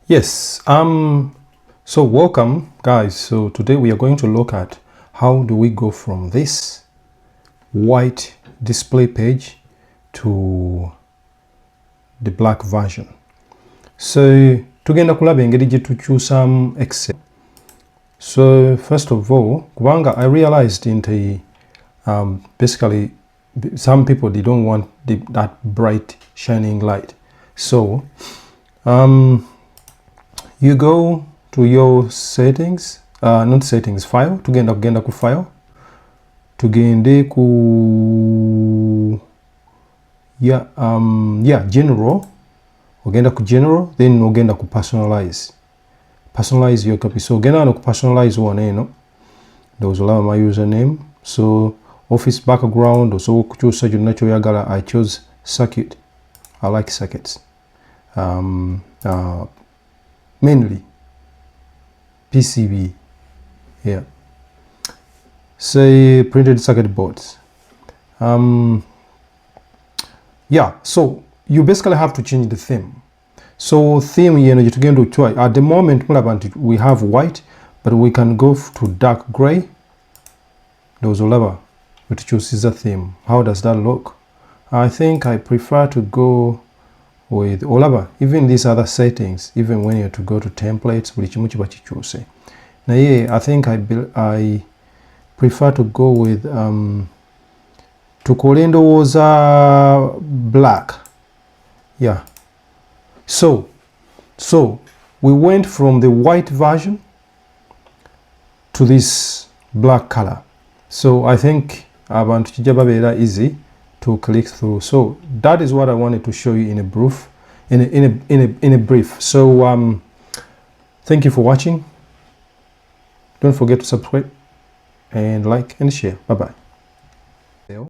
Yes, so welcome guys. So today we are going to look at how do we go from this white display page to the black version. So tugenda kulaba engeri gye tukyusamu Excel. So first of all, kubanga I realized into basically some people, they don't want that bright shining light. So you go to your settings, not settings, file, kugenda ku file, tugende ku general, ogenda ku general, then ogenda ku personalize your copy. So ogenda no ku personalize one eno, those allow my username. So office background, also kukyusa gyonna kyoyagala. I chose circuit. I like circuits. Mainly PCB, yeah. Say printed circuit boards. Yeah, so you basically have to change the theme. So theme, you know, you're going to try at the moment we have white, but we can go to dark gray. Those whatever we choose is a theme. How does that look? I think I prefer to go with olaba, even these other settings, even when you to go to templates, which much what you choose. Now yeah, I think I prefer to go with Tukolendo was black. Yeah. So we went from the white version to this black color. So I think abantu kijaba beera easy to click through. So that is what I wanted to show you in a brief. In a brief. So thank you for watching. Don't forget to subscribe and like and share. Bye bye.